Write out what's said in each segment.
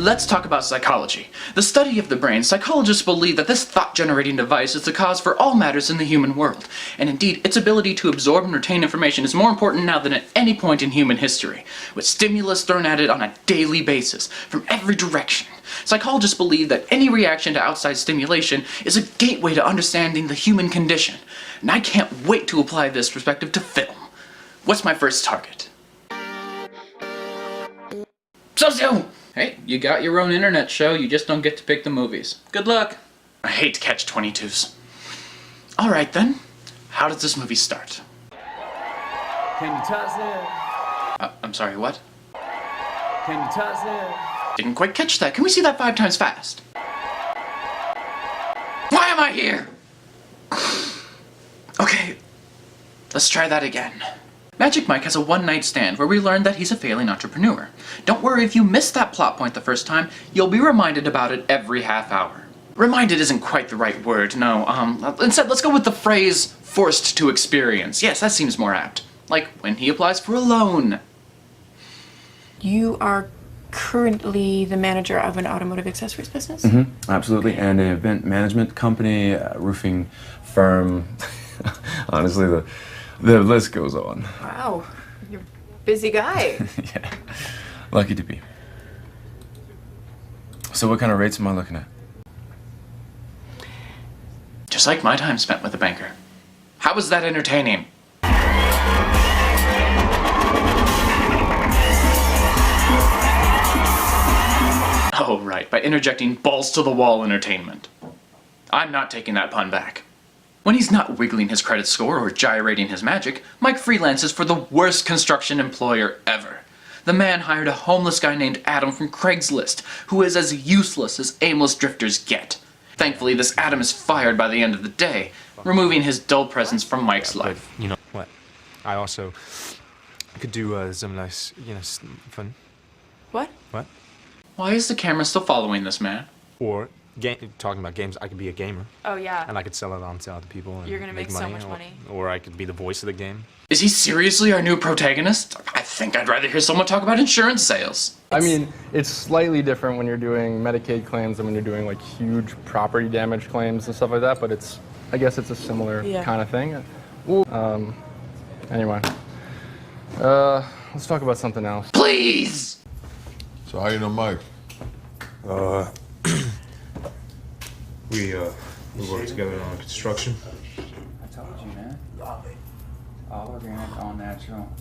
Let's talk about psychology. The study of the brain. Psychologists believe that this thought-generating device is the cause for all matters in the human world. And indeed, its ability to absorb and retain information is more important now than at any point in human history, with stimulus thrown at it on a daily basis, from every direction. Psychologists believe that any reaction to outside stimulation is a gateway to understanding the human condition. And I can't wait to apply this perspective to film. What's my first target? Socio! Hey, you got your own internet show, you just don't get to pick the movies. Good luck! I hate catch-22s. Alright then, how does this movie start? Can you toss it? I'm sorry, what? Can you toss it? Didn't quite catch that. Can we see that 5 times fast? Why am I here? Okay, let's try that again. Magic Mike has a one-night stand where we learn that he's a failing entrepreneur. Don't worry if you missed that plot point the first time, you'll be reminded about it every half hour. Reminded isn't quite the right word, no. Instead, let's go with the phrase, forced to experience. Yes, that seems more apt. Like when he applies for a loan. You are currently the manager of an automotive accessories business? Mm-hmm, absolutely, and an event management company, roofing firm. Honestly, the list goes on. Wow, you're a busy guy. Yeah, lucky to be. So what kind of rates am I looking at? Just like my time spent with a banker. How was that entertaining? Oh, right, by interjecting balls-to-the-wall entertainment. I'm not taking that pun back. When he's not wiggling his credit score or gyrating his magic, Mike freelances for the worst construction employer ever. The man hired a homeless guy named Adam from Craigslist, who is as useless as aimless drifters get. Thankfully, this Adam is fired by the end of the day, removing his dull presence from Mike's life. You know what? I also could do some nice, fun. What? What? Why is the camera still following this man? Or talking about games, I could be a gamer. Oh, yeah. And I could sell it on to other people. And You're gonna make so much money. Or I could be the voice of the game. Is he seriously our new protagonist? I think I'd rather hear someone talk about insurance sales. I mean, it's slightly different when you're doing Medicaid claims than when you're doing like huge property damage claims and stuff like that, but I guess it's a similar kind of thing. Anyway, let's talk about something else. Please! So how you know Mike? We work together on construction. I told you, man. All organic, all natural.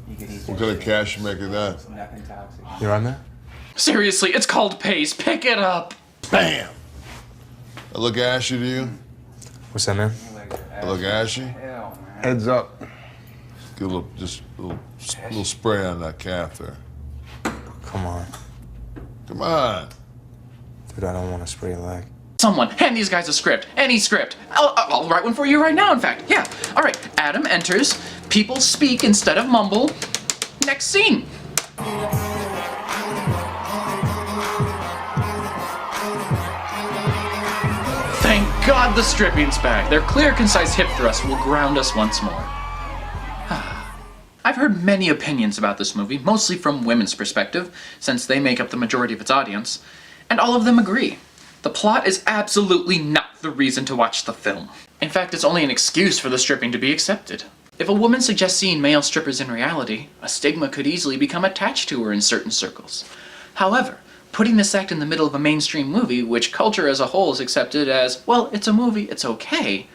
You could eat What kind of cash you make of that? nothing toxic. You're on that? Seriously, it's called Pace. Pick it up! Bam! I look ashy to you? What's that, man? I look ashy? Hell, man. Heads up. Get a little spray on that calf there. Come on. Come on. Dude, I don't want to spray your leg. Someone, hand these guys a script. Any script. I'll write one for you right now, in fact. Yeah. Alright, Adam enters. People speak instead of mumble. Next scene. Thank God the stripping's back. Their clear, concise hip thrust will ground us once more. I've heard many opinions about this movie, mostly from women's perspective, since they make up the majority of its audience, and all of them agree. The plot is absolutely not the reason to watch the film. In fact, it's only an excuse for the stripping to be accepted. If a woman suggests seeing male strippers in reality, a stigma could easily become attached to her in certain circles. However, putting this act in the middle of a mainstream movie, which culture as a whole is accepted as, well, it's a movie, it's okay,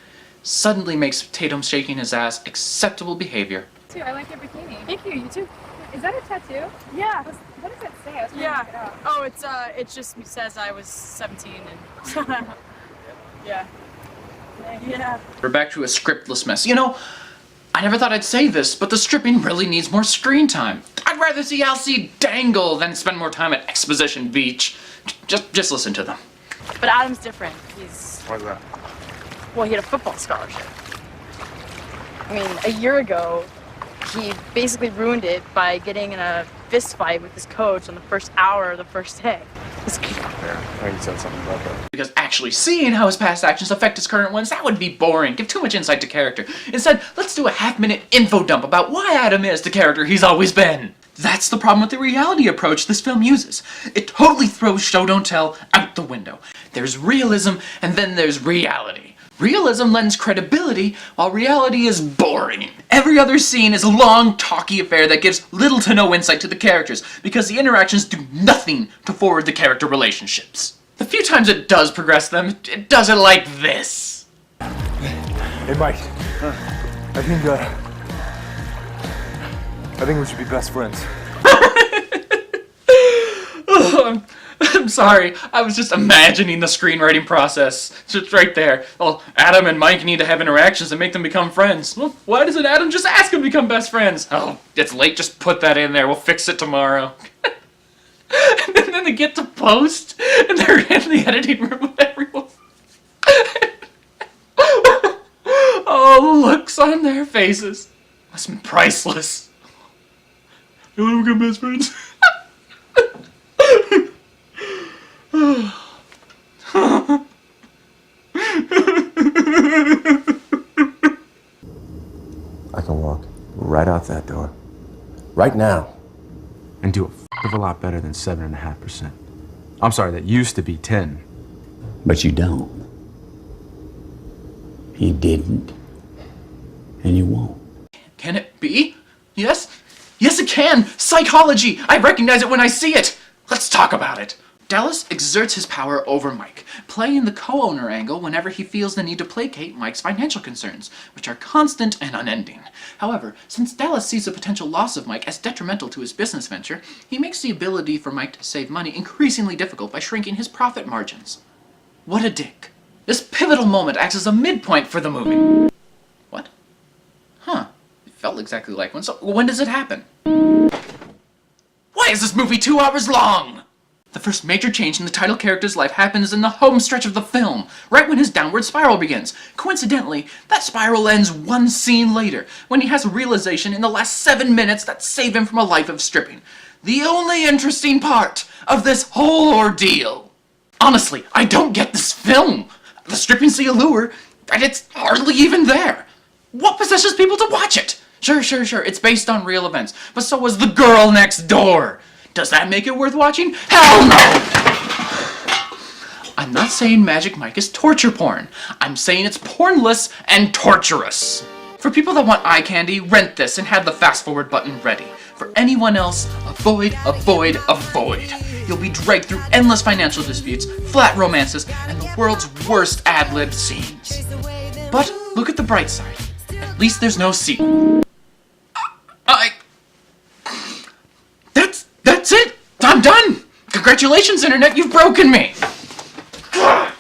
suddenly makes Tatum shaking his ass acceptable behavior. I like your bikini. Thank you, you too. Is that a tattoo? Yeah. What does it say? I was trying to look it Yeah. up. Oh, it just says I was 17 and yeah. Yeah. We're back to a scriptless mess. You know, I never thought I'd say this, but the stripping really needs more screen time. I'd rather see Alcee dangle than spend more time at Exposition Beach. Just listen to them. But Adam's different. Why's that? Well, he had a football scholarship. I mean, a year ago, he basically ruined it by getting in a fist fight with his coach on the first hour of the first day. Yeah, I you said something about that. Because actually seeing how his past actions affect his current ones, that would be boring, give too much insight to character. Instead, let's do a half-minute info dump about why Adam is the character he's always been. That's the problem with the reality approach this film uses. It totally throws show don't tell out the window. There's realism and then there's reality. Realism lends credibility, while reality is boring. Every other scene is a long, talky affair that gives little to no insight to the characters, because the interactions do nothing to forward the character relationships. The few times it does progress them, it does it like this. Hey, Mike. I think we should be best friends. I'm sorry, I was just imagining the screenwriting process. Just right there. Well, Adam and Mike need to have interactions and make them become friends. Well, why doesn't Adam just ask them to become best friends? Oh, it's late, just put that in there. We'll fix it tomorrow. And then they get to post, and they're in the editing room with everyone. Oh, the looks on their faces must be priceless. You want to become best friends? I can walk right out that door, right now, And do a lot better than 7.5%. I'm sorry, that used to be 10. but you don't. You didn't, and you won't. Can it be? Yes? Yes, it can! Psychology! I recognize it when I see it! Let's talk about it! Dallas exerts his power over Mike, playing the co-owner angle whenever he feels the need to placate Mike's financial concerns, which are constant and unending. However, since Dallas sees the potential loss of Mike as detrimental to his business venture, he makes the ability for Mike to save money increasingly difficult by shrinking his profit margins. What a dick. This pivotal moment acts as a midpoint for the movie. What? Huh. It felt exactly like one, so when does it happen? Why is this movie 2 hours long? The first major change in the title character's life happens in the home stretch of the film, right when his downward spiral begins. Coincidentally, that spiral ends one scene later, when he has a realization in the last 7 minutes that save him from a life of stripping. The only interesting part of this whole ordeal. Honestly, I don't get this film. The stripping's the allure, and it's hardly even there. What possesses people to watch it? Sure, it's based on real events, but so was The Girl Next Door. Does that make it worth watching? Hell no! I'm not saying Magic Mike is torture porn. I'm saying it's pornless and torturous. For people that want eye candy, rent this and have the fast forward button ready. For anyone else, avoid. You'll be dragged through endless financial disputes, flat romances, and the world's worst ad-libbed scenes. But look at the bright side. At least there's no sequel. That's it! I'm done! Congratulations, Internet, you've broken me! What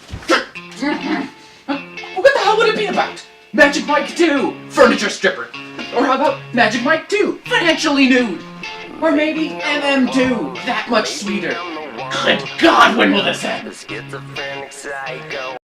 the hell would it be about? Magic Mike 2, Furniture Stripper. Or how about Magic Mike 2, Financially Nude? Or maybe MM2, That Much Sweeter. Good God, when will this end?